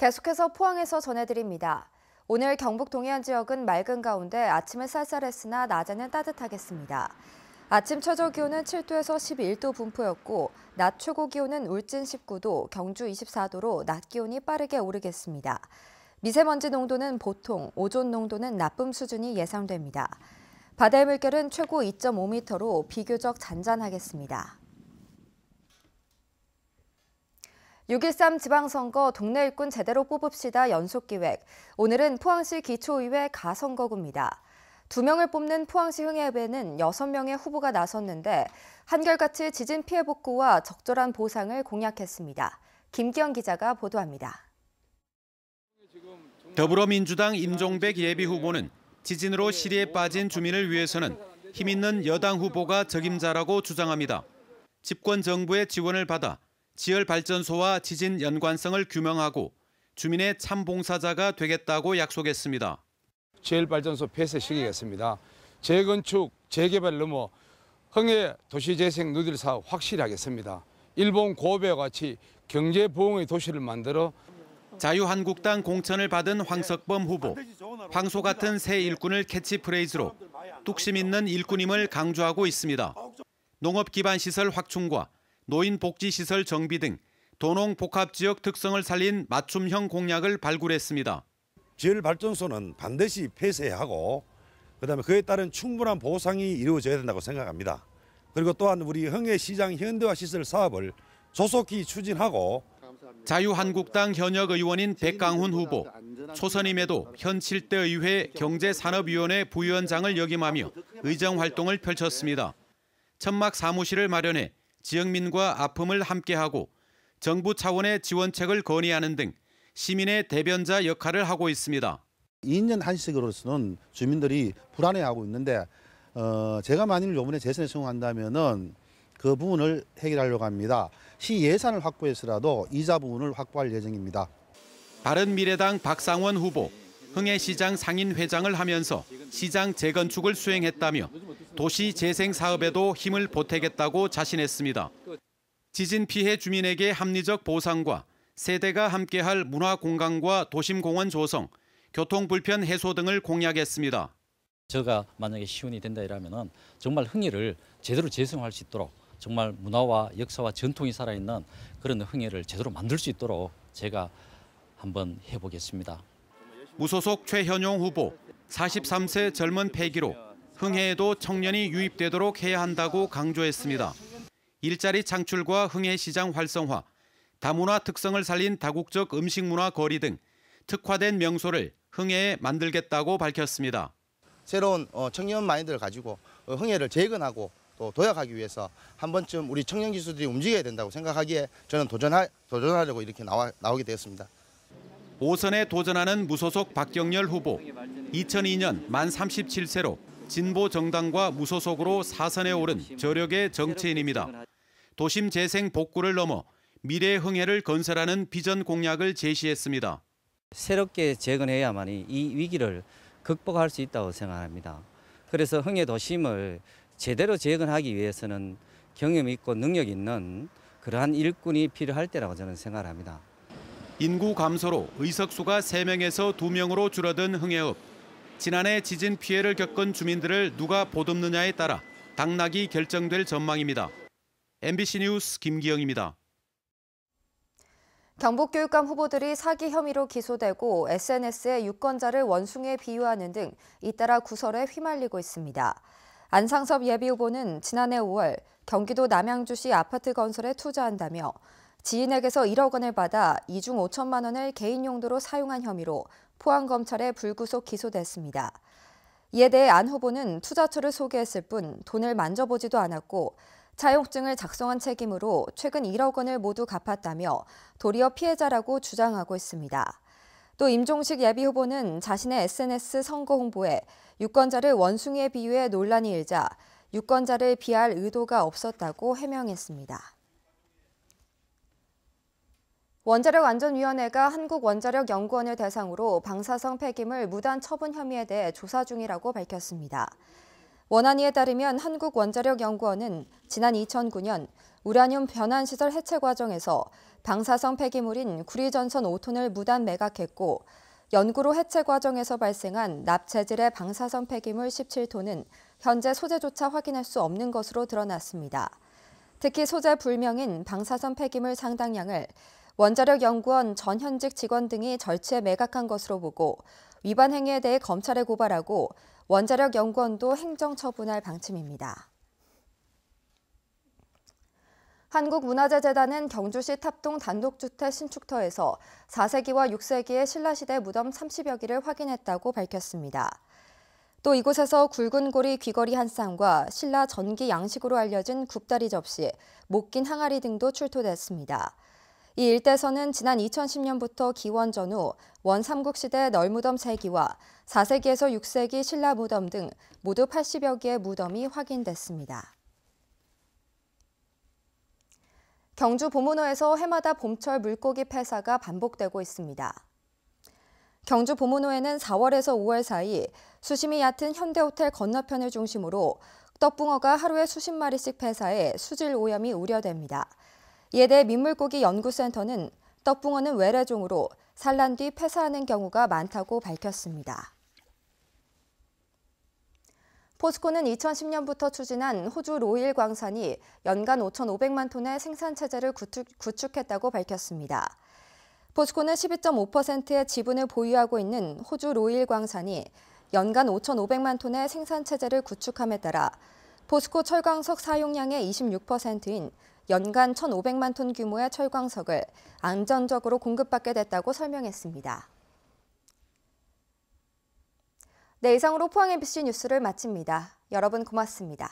계속해서 포항에서 전해드립니다. 오늘 경북 동해안 지역은 맑은 가운데 아침은 쌀쌀했으나 낮에는 따뜻하겠습니다. 아침 최저 기온은 7도에서 11도 분포였고 낮 최고 기온은 울진 19도, 경주 24도로 낮 기온이 빠르게 오르겠습니다. 미세먼지 농도는 보통, 오존 농도는 나쁨 수준이 예상됩니다. 바다의 물결은 최고 2.5m로 비교적 잔잔하겠습니다. 6.13 지방선거 동네 일꾼 제대로 뽑읍시다 연속기획. 오늘은 포항시 기초의회 가선거구입니다. 2명을 뽑는 포항시 흥해협에는 6명의 후보가 나섰는데 한결같이 지진 피해 복구와 적절한 보상을 공약했습니다. 김기영 기자가 보도합니다. 더불어민주당 임종백 예비후보는 지진으로 시리에 빠진 주민을 위해서는 힘있는 여당 후보가 적임자라고 주장합니다. 집권 정부의 지원을 받아 지열발전소와 지진 연관성을 규명하고 주민의 참봉사자가 되겠다고 약속했습니다. 지열발전소 폐쇄시키겠습니다. 재건축, 재개발 넘어 흥해 도시재생 누들 사업 확실히 하겠습니다. 일본 고베와 같이 경제부흥의 도시를 만들어 자유한국당 공천을 받은 황석범 후보. 황소 같은 새 일꾼을 캐치프레이즈로 뚝심 있는 일꾼임을 강조하고 있습니다. 농업 기반 시설 확충과 노인 복지 시설 정비 등 도농 복합 지역 특성을 살린 맞춤형 공약을 발굴했습니다. 지열발전소는 반드시 폐쇄하고 그다음에 그에 따른 충분한 보상이 이루어져야 된다고 생각합니다. 그리고 또한 우리 흥해시장 현대화 시설 사업을 조속히 추진하고 자유한국당 현역 의원인 백강훈 후보. 초선임에도 현 7대 의회 경제산업위원회 부위원장을 역임하며 의정활동을 펼쳤습니다. 천막 사무실을 마련해 지역민과 아픔을 함께하고 정부 차원의 지원책을 건의하는 등 시민의 대변자 역할을 하고 있습니다. 2년 한식으로서는 주민들이 불안해하고 있는데 제가 만일 이번에 재선에 성공한다면은 그 부분을 해결하려고 합니다. 시 예산을 확보해서라도 이자 부분을 확보할 예정입니다. 바른미래당 박상원 후보. 흥해시장 상인회장을 하면서 시장 재건축을 수행했다며 도시 재생 사업에도 힘을 보태겠다고 자신했습니다. 지진 피해 주민에게 합리적 보상과 세대가 함께할 문화공간과 도심공원 조성, 교통 불편 해소 등을 공약했습니다. 제가 만약에 시운이 된다 이러면은 정말 흥해를 제대로 재생할 수 있도록 정말 문화와 역사와 전통이 살아있는 그런 흥해를 제대로 만들 수 있도록 제가 한번 해보겠습니다. 무소속 최현용 후보. 43세 젊은 패기로 흥해에도 청년이 유입되도록 해야 한다고 강조했습니다. 일자리 창출과 흥해시장 활성화, 다문화 특성을 살린 다국적 음식문화 거리 등 특화된 명소를 흥해에 만들겠다고 밝혔습니다. 새로운 청년 마인드를 가지고 흥해를 재건하고 또 도약하기 위해서 한 번쯤 우리 청년 기수들이 움직여야 된다고 생각하기에 저는 도전하려고 이렇게 나오게 되었습니다. 5선에 도전하는 무소속 박경열 후보. 2002년 만 37세로 진보 정당과 무소속으로 4선에 오른 저력의 정치인입니다. 도심 재생 복구를 넘어 미래 흥해를 건설하는 비전 공약을 제시했습니다. 새롭게 재건해야만이 이 위기를 극복할 수 있다고 생각합니다. 그래서 흥해 도심을 제대로 재건하기 위해서는 경험 있고 능력 있는 그러한 일꾼이 필요할 때라고 저는 생각합니다. 인구 감소로 의석수가 3명에서 2명으로 줄어든 흥해읍. 지난해 지진 피해를 겪은 주민들을 누가 보듬느냐에 따라 당락이 결정될 전망입니다. MBC 뉴스 김기영입니다. 경북교육감 후보들이 사기 혐의로 기소되고 SNS에 유권자를 원숭이에 비유하는 등 잇따라 구설에 휘말리고 있습니다. 안상섭 예비후보는 지난해 5월 경기도 남양주시 아파트 건설에 투자한다며 지인에게서 1억 원을 받아 이중 5천만 원을 개인 용도로 사용한 혐의로 포항검찰에 불구속 기소됐습니다. 이에 대해 안 후보는 투자처를 소개했을 뿐 돈을 만져보지도 않았고 차용증을 작성한 책임으로 최근 1억 원을 모두 갚았다며 도리어 피해자라고 주장하고 있습니다. 또 임종식 예비후보는 자신의 SNS 선거 홍보에 유권자를 원숭이에 비유해 논란이 일자 유권자를 비할 의도가 없었다고 해명했습니다. 원자력안전위원회가 한국원자력연구원을 대상으로 방사성 폐기물 무단 처분 혐의에 대해 조사 중이라고 밝혔습니다. 원안위에 따르면 한국원자력연구원은 지난 2009년 우라늄 변환시설 해체 과정에서 방사성 폐기물인 구리전선 5톤을 무단 매각했고 연구로 해체 과정에서 발생한 납 재질의 방사성 폐기물 17톤은 현재 소재조차 확인할 수 없는 것으로 드러났습니다. 특히 소재 불명인 방사성 폐기물 상당량을 원자력연구원 전 현직 직원 등이 절취해 매각한 것으로 보고 위반 행위에 대해 검찰에 고발하고 원자력연구원도 행정처분할 방침입니다. 한국문화재재단은 경주시 탑동 단독주택 신축터에서 4세기와 6세기의 신라시대 무덤 30여 기를 확인했다고 밝혔습니다. 또 이곳에서 굵은 고리 귀걸이 한 쌍과 신라 전기 양식으로 알려진 굽다리 접시, 목긴 항아리 등도 출토됐습니다. 이 일대에서는 지난 2010년부터 기원 전후 원삼국시대 널무덤 3기와 4세기에서 6세기 신라 무덤 등 모두 80여 개의 무덤이 확인됐습니다. 경주 보문호에서 해마다 봄철 물고기 폐사가 반복되고 있습니다. 경주 보문호에는 4월에서 5월 사이 수심이 얕은 현대호텔 건너편을 중심으로 떡붕어가 하루에 수십 마리씩 폐사해 수질 오염이 우려됩니다. 이에 대해 민물고기 연구센터는 떡붕어는 외래종으로 산란 뒤 폐사하는 경우가 많다고 밝혔습니다. 포스코는 2010년부터 추진한 호주 로일 광산이 연간 5,500만 톤의 생산 체제를 구축했다고 밝혔습니다. 포스코는 12.5%의 지분을 보유하고 있는 호주 로일 광산이 연간 5,500만 톤의 생산 체제를 구축함에 따라 포스코 철광석 사용량의 26%인 연간 1,500만 톤 규모의 철광석을 안정적으로 공급받게 됐다고 설명했습니다. 네, 이상으로 포항 MBC 뉴스를 마칩니다. 여러분 고맙습니다.